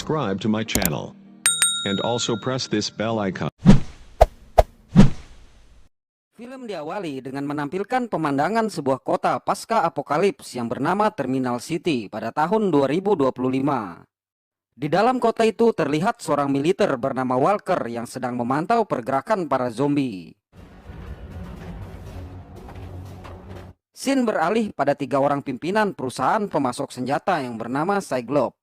subscribe to my channel. And also press this bell icon. Film diawali dengan menampilkan pemandangan sebuah kota pasca apokalips yang bernama Terminal City pada tahun 2025. Di dalam kota itu terlihat seorang militer bernama Walker yang sedang memantau pergerakan para zombie. Scene beralih pada 3 orang pimpinan perusahaan pemasok senjata yang bernama Cyclops.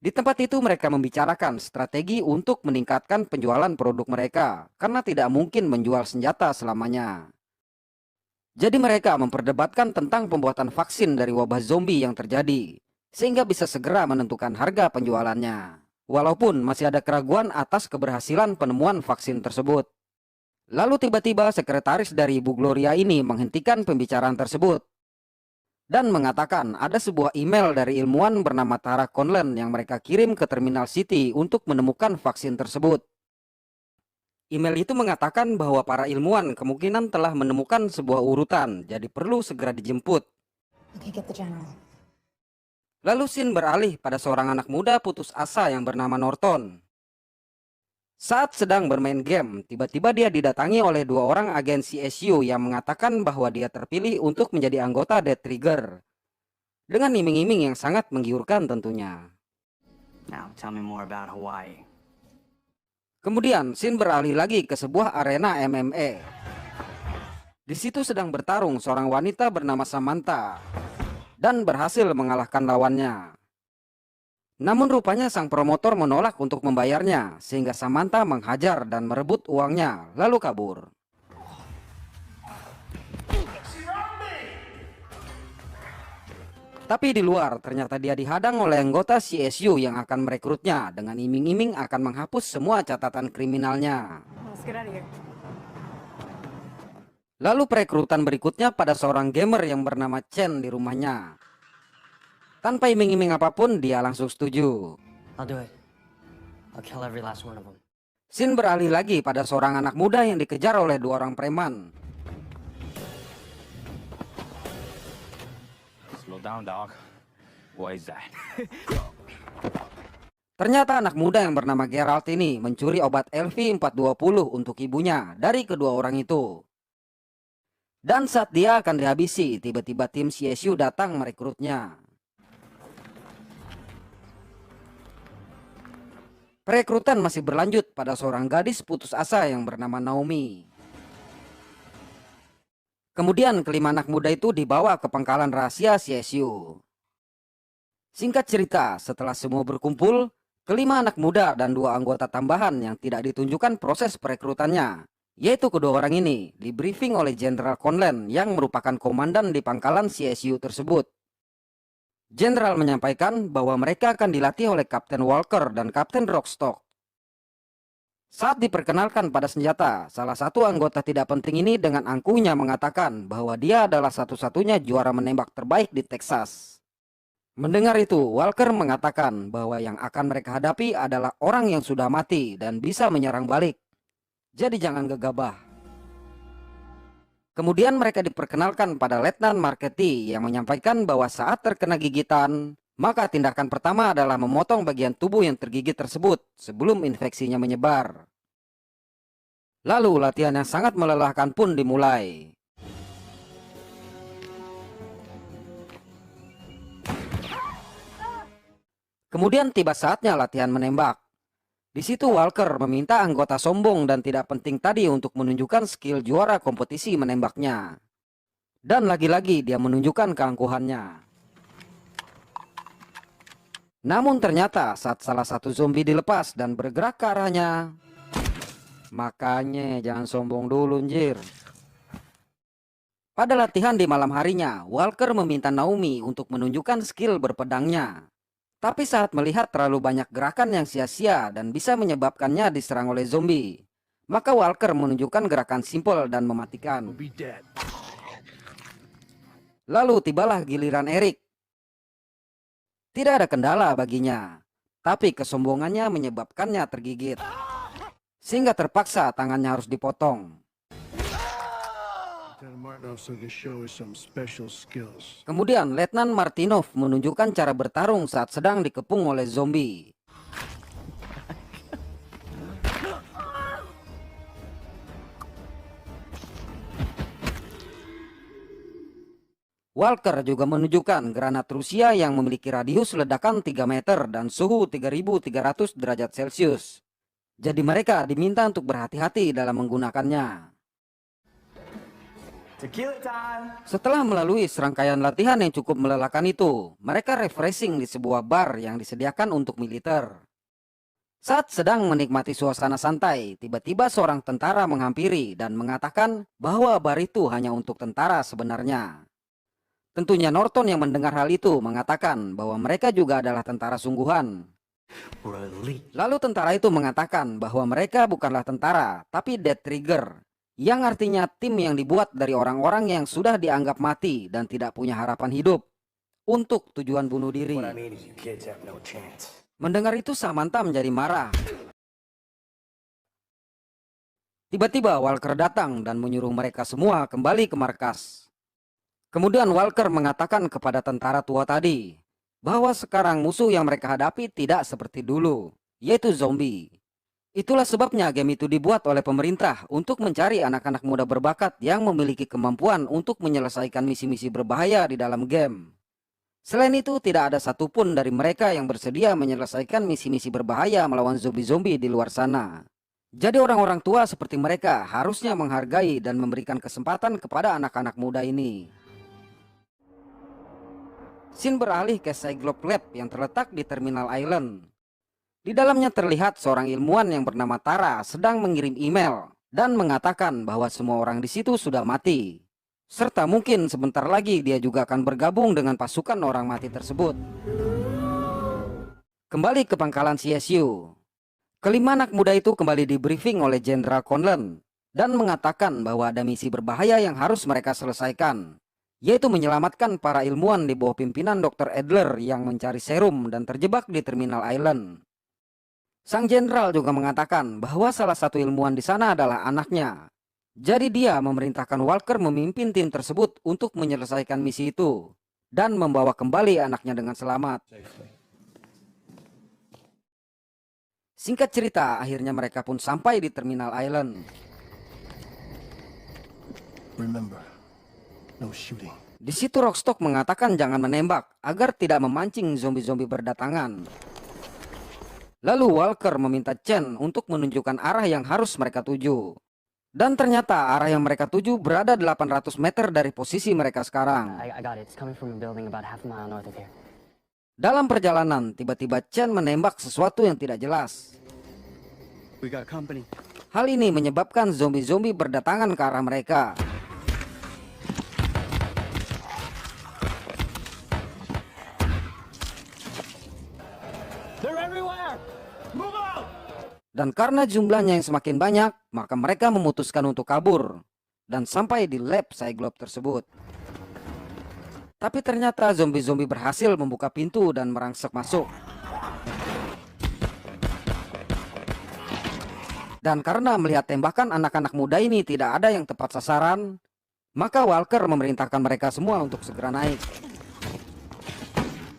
Di tempat itu mereka membicarakan strategi untuk meningkatkan penjualan produk mereka karena tidak mungkin menjual senjata selamanya. Jadi mereka memperdebatkan tentang pembuatan vaksin dari wabah zombie yang terjadi sehingga bisa segera menentukan harga penjualannya. Walaupun masih ada keraguan atas keberhasilan penemuan vaksin tersebut. Lalu tiba-tiba sekretaris dari Ibu Gloria ini menghentikan pembicaraan tersebut dan mengatakan ada sebuah email dari ilmuwan bernama Tara Conlon yang mereka kirim ke Terminal City untuk menemukan vaksin tersebut. Email itu mengatakan bahwa para ilmuwan kemungkinan telah menemukan sebuah urutan, jadi perlu segera dijemput. Lalu scene beralih pada seorang anak muda putus asa yang bernama Norton. Saat sedang bermain game, tiba-tiba dia didatangi oleh 2 orang agen CSU yang mengatakan bahwa dia terpilih untuk menjadi anggota Death Trigger. Dengan iming-iming yang sangat menggiurkan tentunya. Now, tell me more about Hawaii. Kemudian, scene beralih lagi ke sebuah arena MMA. Di situ sedang bertarung seorang wanita bernama Samantha dan berhasil mengalahkan lawannya. Namun rupanya sang promotor menolak untuk membayarnya sehingga Samantha menghajar dan merebut uangnya lalu kabur. Tapi di luar ternyata dia dihadang oleh anggota CSU yang akan merekrutnya dengan iming-iming akan menghapus semua catatan kriminalnya. Lalu perekrutan berikutnya pada seorang gamer yang bernama Chen di rumahnya. Tanpa iming-iming apapun, dia langsung setuju. I'll do it. I'll kill every last one of them. Scene beralih lagi pada seorang anak muda yang dikejar oleh 2 orang preman. Slow down, dog. What is that? Ternyata anak muda yang bernama Geralt ini mencuri obat LV420 untuk ibunya dari kedua orang itu. Dan saat dia akan dihabisi, tiba-tiba tim CSU datang merekrutnya. Perekrutan masih berlanjut pada seorang gadis putus asa yang bernama Naomi. Kemudian kelima anak muda itu dibawa ke pangkalan rahasia CSU. Singkat cerita, setelah semua berkumpul, kelima anak muda dan 2 anggota tambahan yang tidak ditunjukkan proses perekrutannya, yaitu kedua orang ini, dibriefing oleh Jenderal Conlon yang merupakan komandan di pangkalan CSU tersebut. Jenderal menyampaikan bahwa mereka akan dilatih oleh Kapten Walker dan Kapten Rockstock. Saat diperkenalkan pada senjata, salah satu anggota tidak penting ini dengan angkuhnya mengatakan bahwa dia adalah satu-satunya juara menembak terbaik di Texas. Mendengar itu, Walker mengatakan bahwa yang akan mereka hadapi adalah orang yang sudah mati dan bisa menyerang balik. Jadi jangan gegabah. Kemudian mereka diperkenalkan pada Letnan Marchetti yang menyampaikan bahwa saat terkena gigitan, maka tindakan pertama adalah memotong bagian tubuh yang tergigit tersebut sebelum infeksinya menyebar. Lalu latihan yang sangat melelahkan pun dimulai. Kemudian tiba saatnya latihan menembak. Di situ Walker meminta anggota sombong dan tidak penting tadi untuk menunjukkan skill juara kompetisi menembaknya. Dan lagi-lagi dia menunjukkan keangkuhannya. Namun ternyata saat salah satu zombie dilepas dan bergerak ke arahnya, makanya jangan sombong dulu anjir. Pada latihan di malam harinya, Walker meminta Naomi untuk menunjukkan skill berpedangnya. Tapi saat melihat terlalu banyak gerakan yang sia-sia dan bisa menyebabkannya diserang oleh zombie, maka Walker menunjukkan gerakan simpel dan mematikan. Lalu tibalah giliran Eric. Tidak ada kendala baginya, tapi kesombongannya menyebabkannya tergigit. Sehingga terpaksa tangannya harus dipotong. Kemudian Letnan Martinov menunjukkan cara bertarung saat sedang dikepung oleh zombie. Walker juga menunjukkan granat Rusia yang memiliki radius ledakan 3 meter dan suhu 3300 derajat Celcius. Jadi mereka diminta untuk berhati-hati dalam menggunakannya. Tequila time! Setelah melalui serangkaian latihan yang cukup melelahkan itu, mereka refreshing di sebuah bar yang disediakan untuk militer. Saat sedang menikmati suasana santai, tiba-tiba seorang tentara menghampiri dan mengatakan bahwa bar itu hanya untuk tentara sebenarnya. Tentunya Norton yang mendengar hal itu mengatakan bahwa mereka juga adalah tentara sungguhan. Lalu tentara itu mengatakan bahwa mereka bukanlah tentara, tapi Death Trigger, yang artinya tim yang dibuat dari orang-orang yang sudah dianggap mati dan tidak punya harapan hidup untuk tujuan bunuh diri. Mendengar itu Samantha menjadi marah. Tiba-tiba Walker datang dan menyuruh mereka semua kembali ke markas. Kemudian Walker mengatakan kepada tentara tua tadi bahwa sekarang musuh yang mereka hadapi tidak seperti dulu, yaitu zombie. Itulah sebabnya game itu dibuat oleh pemerintah untuk mencari anak-anak muda berbakat yang memiliki kemampuan untuk menyelesaikan misi-misi berbahaya di dalam game. Selain itu, tidak ada satupun dari mereka yang bersedia menyelesaikan misi-misi berbahaya melawan zombie-zombie di luar sana. Jadi orang-orang tua seperti mereka harusnya menghargai dan memberikan kesempatan kepada anak-anak muda ini. Scene beralih ke Cyclops Lab yang terletak di Terminal Island. Di dalamnya terlihat seorang ilmuwan yang bernama Tara sedang mengirim email dan mengatakan bahwa semua orang di situ sudah mati. Serta mungkin sebentar lagi dia juga akan bergabung dengan pasukan orang mati tersebut. Kembali ke pangkalan CSU. Kelima anak muda itu kembali di briefing oleh Jenderal Conlon dan mengatakan bahwa ada misi berbahaya yang harus mereka selesaikan, yaitu menyelamatkan para ilmuwan di bawah pimpinan Dr. Adler yang mencari serum dan terjebak di Terminal Island. Sang jenderal juga mengatakan bahwa salah satu ilmuwan di sana adalah anaknya. Jadi dia memerintahkan Walker memimpin tim tersebut untuk menyelesaikan misi itu dan membawa kembali anaknya dengan selamat. Singkat cerita, akhirnya mereka pun sampai di Terminal Island. Di situ Rockstock mengatakan jangan menembak agar tidak memancing zombie-zombie berdatangan. Lalu Walker meminta Chen untuk menunjukkan arah yang harus mereka tuju. Dan ternyata arah yang mereka tuju berada 800 meter dari posisi mereka sekarang. I got it. It's coming from a building about half a mile north of here. Dalam perjalanan, tiba-tiba Chen menembak sesuatu yang tidak jelas. We got company. Hal ini menyebabkan zombie-zombie berdatangan ke arah mereka. Dan karena jumlahnya yang semakin banyak, maka mereka memutuskan untuk kabur dan sampai di lab Cyclops tersebut. Tapi ternyata zombie-zombie berhasil membuka pintu dan merangsek masuk. Dan karena melihat tembakan anak-anak muda ini tidak ada yang tepat sasaran, maka Walker memerintahkan mereka semua untuk segera naik.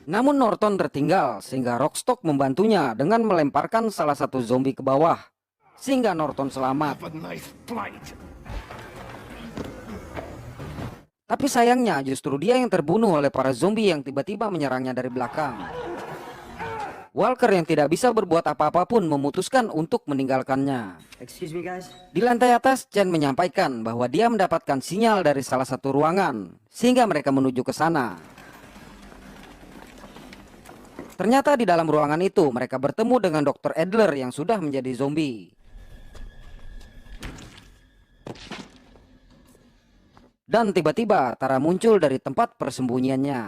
Namun Norton tertinggal sehingga Rockstock membantunya dengan melemparkan salah satu zombie ke bawah sehingga Norton selamat. Tapi sayangnya justru dia yang terbunuh oleh para zombie yang tiba-tiba menyerangnya dari belakang. Walker yang tidak bisa berbuat apa-apa pun memutuskan untuk meninggalkannya. Excuse me, guys. Di lantai atas, Chen menyampaikan bahwa dia mendapatkan sinyal dari salah satu ruangan sehingga mereka menuju ke sana. Ternyata di dalam ruangan itu mereka bertemu dengan Dr. Adler yang sudah menjadi zombie. Dan tiba-tiba Tara muncul dari tempat persembunyiannya.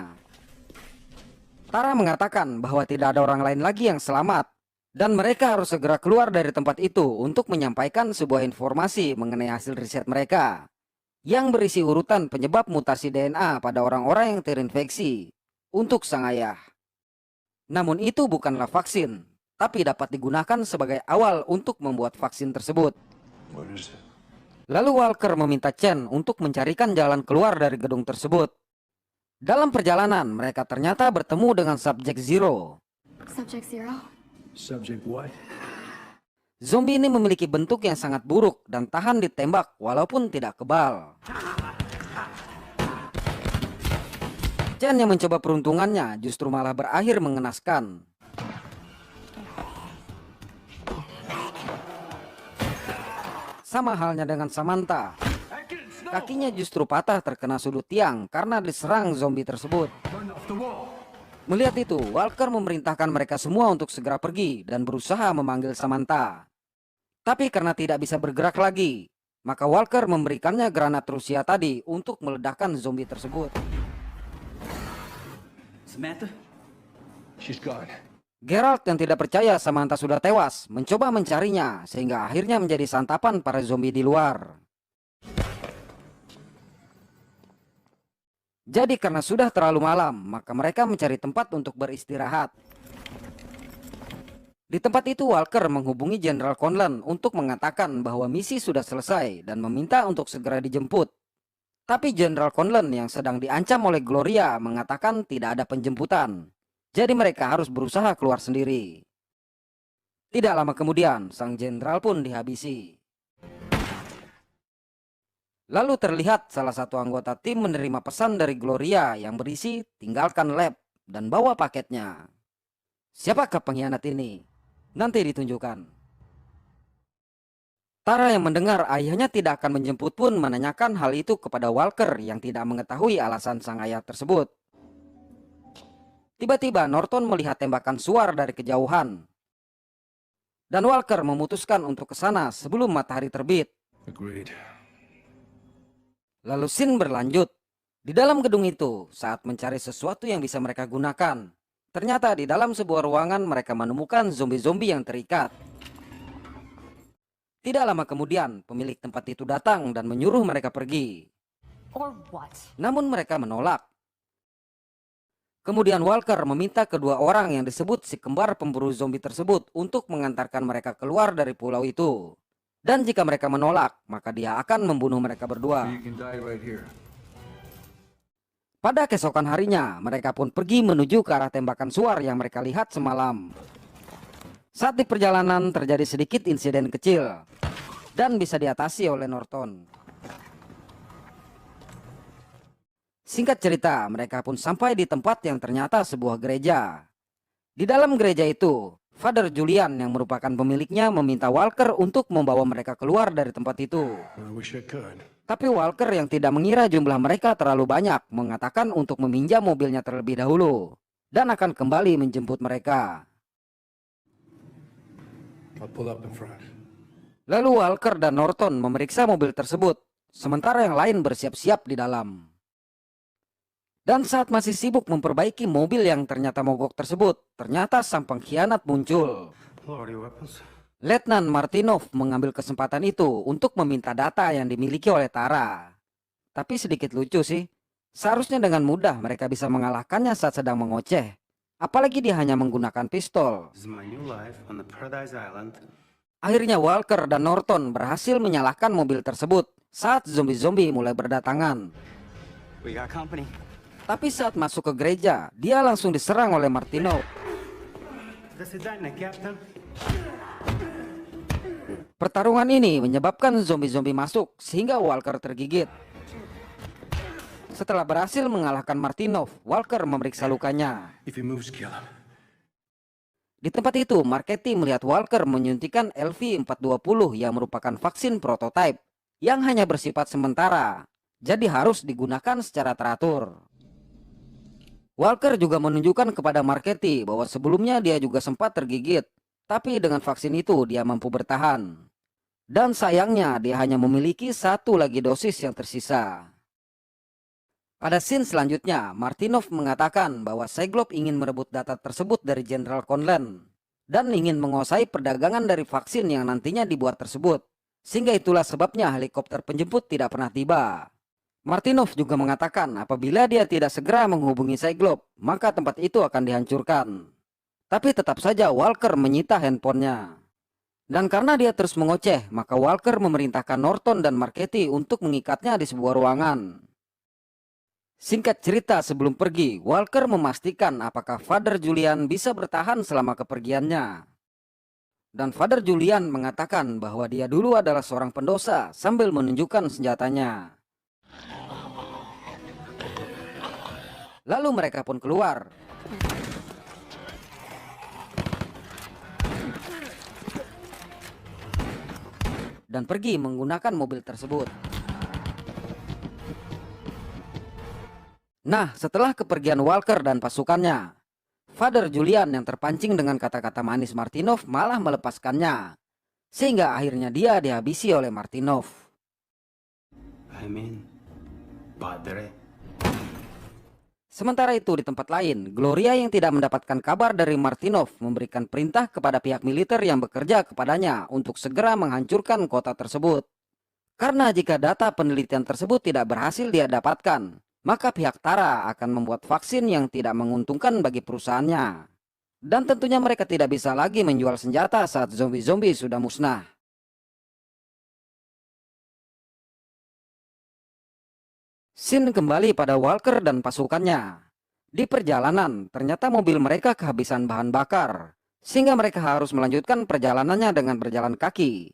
Tara mengatakan bahwa tidak ada orang lain lagi yang selamat dan mereka harus segera keluar dari tempat itu untuk menyampaikan sebuah informasi mengenai hasil riset mereka yang berisi urutan penyebab mutasi DNA pada orang-orang yang terinfeksi untuk sang ayah. Namun itu bukanlah vaksin, tapi dapat digunakan sebagai awal untuk membuat vaksin tersebut. Lalu Walker meminta Chen untuk mencarikan jalan keluar dari gedung tersebut. Dalam perjalanan, mereka ternyata bertemu dengan Subject Zero. Subject Zero? Subject what? Zombie ini memiliki bentuk yang sangat buruk dan tahan ditembak walaupun tidak kebal. Chen yang mencoba peruntungannya justru malah berakhir mengenaskan. Sama halnya dengan Samantha. Kakinya justru patah terkena sudut tiang karena diserang zombie tersebut. Melihat itu, Walker memerintahkan mereka semua untuk segera pergi dan berusaha memanggil Samantha. Tapi karena tidak bisa bergerak lagi, maka Walker memberikannya granat Rusia tadi untuk meledakkan zombie tersebut. Samantha? She's gone. Geralt yang tidak percaya Samantha sudah tewas mencoba mencarinya sehingga akhirnya menjadi santapan para zombie di luar. Jadi karena sudah terlalu malam, maka mereka mencari tempat untuk beristirahat. Di tempat itu Walker menghubungi Jenderal Conlon untuk mengatakan bahwa misi sudah selesai dan meminta untuk segera dijemput. Tapi Jenderal Conlon yang sedang diancam oleh Gloria mengatakan tidak ada penjemputan. Jadi mereka harus berusaha keluar sendiri. Tidak lama kemudian, sang jenderal pun dihabisi. Lalu terlihat salah satu anggota tim menerima pesan dari Gloria yang berisi tinggalkan lab dan bawa paketnya. Siapakah pengkhianat ini? Nanti ditunjukkan. Tara yang mendengar ayahnya tidak akan menjemput pun menanyakan hal itu kepada Walker yang tidak mengetahui alasan sang ayah tersebut. Tiba-tiba Norton melihat tembakan suar dari kejauhan. Dan Walker memutuskan untuk ke sana sebelum matahari terbit. Agreed. Lalu scene berlanjut. Di dalam gedung itu, saat mencari sesuatu yang bisa mereka gunakan, ternyata di dalam sebuah ruangan mereka menemukan zombie-zombie yang terikat. Tidak lama kemudian, pemilik tempat itu datang dan menyuruh mereka pergi. Or what? Namun mereka menolak. Kemudian Walker meminta kedua orang yang disebut si kembar pemburu zombie tersebut untuk mengantarkan mereka keluar dari pulau itu. Dan jika mereka menolak, maka dia akan membunuh mereka berdua. You can die right here. Pada keesokan harinya, mereka pun pergi menuju ke arah tembakan suar yang mereka lihat semalam. Saat di perjalanan terjadi sedikit insiden kecil dan bisa diatasi oleh Norton. Singkat cerita, mereka pun sampai di tempat yang ternyata sebuah gereja. Di dalam gereja itu, Father Julian yang merupakan pemiliknya meminta Walker untuk membawa mereka keluar dari tempat itu. I wish I could. Tapi Walker yang tidak mengira jumlah mereka terlalu banyak mengatakan untuk meminjam mobilnya terlebih dahulu dan akan kembali menjemput mereka. I'll pull up in front. Lalu Walker dan Norton memeriksa mobil tersebut, sementara yang lain bersiap-siap di dalam. Dan saat masih sibuk memperbaiki mobil yang ternyata mogok tersebut, ternyata sang pengkhianat muncul. Letnan Martinov mengambil kesempatan itu untuk meminta data yang dimiliki oleh Tara. Tapi sedikit lucu sih, seharusnya dengan mudah mereka bisa mengalahkannya saat sedang mengoceh. Apalagi dia hanya menggunakan pistol. Akhirnya Walker dan Norton berhasil menyalakan mobil tersebut saat zombie-zombie mulai berdatangan. We got company. Tapi saat masuk ke gereja, dia langsung diserang oleh Martinov. Pertarungan ini menyebabkan zombie-zombie masuk sehingga Walker tergigit. Setelah berhasil mengalahkan Martinov, Walker memeriksa lukanya. If he moves, kill him. Di tempat itu, Marchetti melihat Walker menyuntikkan LV-420 yang merupakan vaksin prototipe yang hanya bersifat sementara, jadi harus digunakan secara teratur. Walker juga menunjukkan kepada Marchetti bahwa sebelumnya dia juga sempat tergigit, tapi dengan vaksin itu dia mampu bertahan. Dan sayangnya dia hanya memiliki satu lagi dosis yang tersisa. Pada scene selanjutnya, Martinov mengatakan bahwa Cyclops ingin merebut data tersebut dari Jenderal Conlon dan ingin menguasai perdagangan dari vaksin yang nantinya dibuat tersebut. Sehingga itulah sebabnya helikopter penjemput tidak pernah tiba. Martinov juga mengatakan apabila dia tidak segera menghubungi Cyclops, maka tempat itu akan dihancurkan. Tapi tetap saja Walker menyita handphonenya. Dan karena dia terus mengoceh, maka Walker memerintahkan Norton dan Marchetti untuk mengikatnya di sebuah ruangan. Singkat cerita, sebelum pergi, Walker memastikan apakah Father Julian bisa bertahan selama kepergiannya. Dan Father Julian mengatakan bahwa dia dulu adalah seorang pendosa sambil menunjukkan senjatanya. Lalu mereka pun keluar. Dan pergi menggunakan mobil tersebut. Nah, setelah kepergian Walker dan pasukannya, Father Julian yang terpancing dengan kata-kata manis Martinov malah melepaskannya, sehingga akhirnya dia dihabisi oleh Martinov. I mean, padre. Sementara itu di tempat lain, Gloria yang tidak mendapatkan kabar dari Martinov memberikan perintah kepada pihak militer yang bekerja kepadanya untuk segera menghancurkan kota tersebut. Karena jika data penelitian tersebut tidak berhasil dia dapatkan, maka pihak Tara akan membuat vaksin yang tidak menguntungkan bagi perusahaannya. Dan tentunya mereka tidak bisa lagi menjual senjata saat zombie-zombie sudah musnah. Scene kembali pada Walker dan pasukannya. Di perjalanan, ternyata mobil mereka kehabisan bahan bakar, sehingga mereka harus melanjutkan perjalanannya dengan berjalan kaki.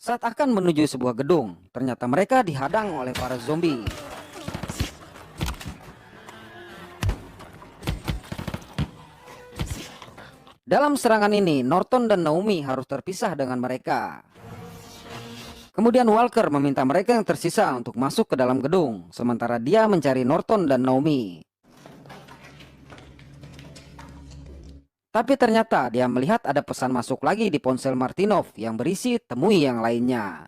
Saat akan menuju sebuah gedung, ternyata mereka dihadang oleh para zombie. Dalam serangan ini, Norton dan Naomi harus terpisah dengan mereka. Kemudian Walker meminta mereka yang tersisa untuk masuk ke dalam gedung, sementara dia mencari Norton dan Naomi. Tapi ternyata dia melihat ada pesan masuk lagi di ponsel Martinov yang berisi temui yang lainnya.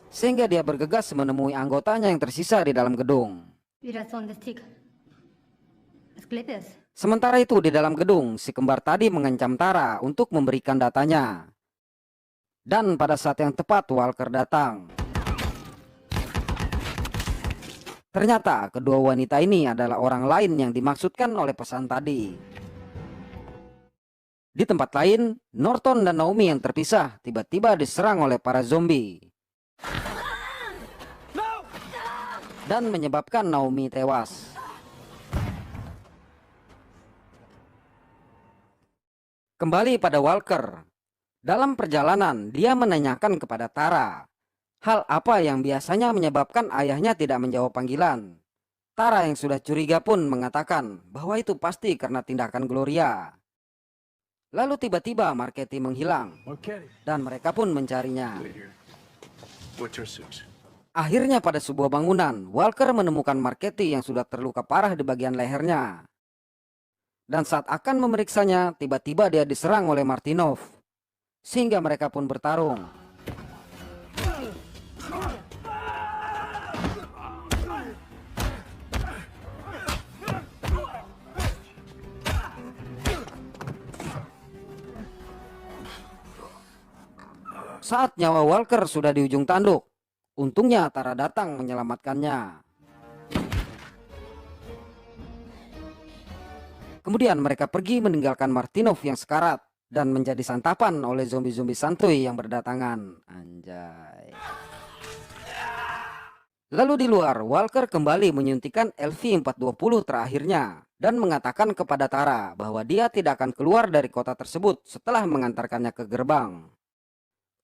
Sehingga dia bergegas menemui anggotanya yang tersisa di dalam gedung. Sementara itu di dalam gedung, si kembar tadi mengancam Tara untuk memberikan datanya. Dan pada saat yang tepat Walker datang. Ternyata kedua wanita ini adalah orang lain yang dimaksudkan oleh pesan tadi. Di tempat lain, Norton dan Naomi yang terpisah tiba-tiba diserang oleh para zombie. Dan menyebabkan Naomi tewas. Kembali pada Walker. Dalam perjalanan, dia menanyakan kepada Tara hal apa yang biasanya menyebabkan ayahnya tidak menjawab panggilan. Tara yang sudah curiga pun mengatakan bahwa itu pasti karena tindakan Gloria. Lalu tiba-tiba Marchetti menghilang dan mereka pun mencarinya. Akhirnya pada sebuah bangunan, Walker menemukan Marchetti yang sudah terluka parah di bagian lehernya. Dan saat akan memeriksanya, tiba-tiba dia diserang oleh Martinov. Sehingga mereka pun bertarung. Saat nyawa Walker sudah di ujung tanduk, untungnya Tara datang menyelamatkannya. Kemudian mereka pergi meninggalkan Martinov yang sekarat dan menjadi santapan oleh zombie-zombie santuy yang berdatangan. Anjay. Lalu di luar, Walker kembali menyuntikkan LV-420 terakhirnya dan mengatakan kepada Tara bahwa dia tidak akan keluar dari kota tersebut setelah mengantarkannya ke gerbang.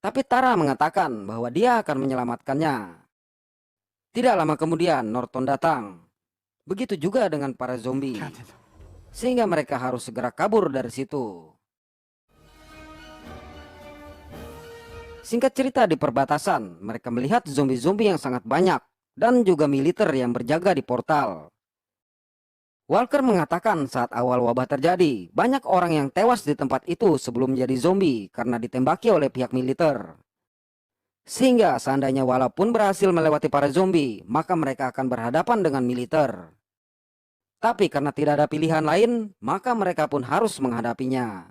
Tapi Tara mengatakan bahwa dia akan menyelamatkannya. Tidak lama kemudian Norton datang. Begitu juga dengan para zombie. Sehingga mereka harus segera kabur dari situ. Singkat cerita, di perbatasan, mereka melihat zombie-zombie yang sangat banyak dan juga militer yang berjaga di portal. Walker mengatakan saat awal wabah terjadi, banyak orang yang tewas di tempat itu sebelum menjadi zombie karena ditembaki oleh pihak militer. Sehingga seandainya walaupun berhasil melewati para zombie, maka mereka akan berhadapan dengan militer. Tapi karena tidak ada pilihan lain, maka mereka pun harus menghadapinya.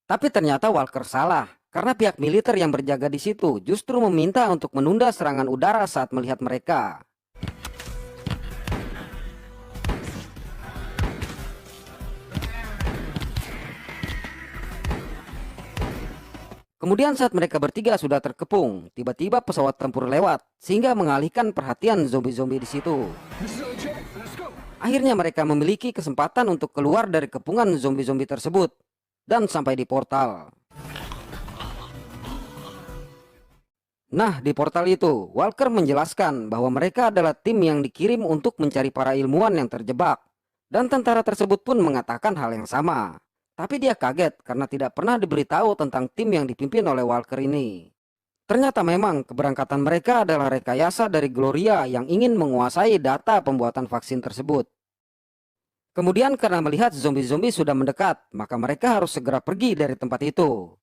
Tapi ternyata Walker salah. Karena pihak militer yang berjaga di situ justru meminta untuk menunda serangan udara saat melihat mereka. Kemudian saat mereka bertiga sudah terkepung, tiba-tiba pesawat tempur lewat sehingga mengalihkan perhatian zombie-zombie di situ. Akhirnya mereka memiliki kesempatan untuk keluar dari kepungan zombie-zombie tersebut dan sampai di portal. Nah, di portal itu, Walker menjelaskan bahwa mereka adalah tim yang dikirim untuk mencari para ilmuwan yang terjebak. Dan tentara tersebut pun mengatakan hal yang sama. Tapi dia kaget karena tidak pernah diberitahu tentang tim yang dipimpin oleh Walker ini. Ternyata memang keberangkatan mereka adalah rekayasa dari Gloria yang ingin menguasai data pembuatan vaksin tersebut. Kemudian karena melihat zombie-zombie sudah mendekat, maka mereka harus segera pergi dari tempat itu.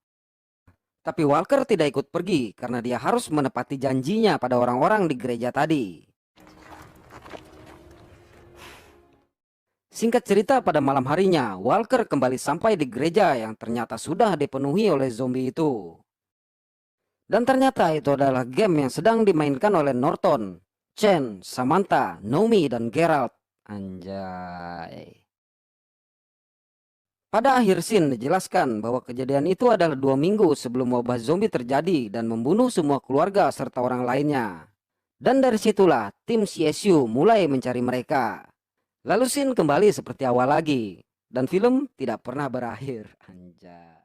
Tapi Walker tidak ikut pergi karena dia harus menepati janjinya pada orang-orang di gereja tadi. Singkat cerita, pada malam harinya, Walker kembali sampai di gereja yang ternyata sudah dipenuhi oleh zombie itu. Dan ternyata itu adalah game yang sedang dimainkan oleh Norton, Chen, Samantha, Naomi, dan Geralt. Anjay. Pada akhir scene dijelaskan bahwa kejadian itu adalah 2 minggu sebelum wabah zombie terjadi dan membunuh semua keluarga serta orang lainnya. Dan dari situlah tim CSU mulai mencari mereka. Lalu scene kembali seperti awal lagi dan film tidak pernah berakhir. Anjay.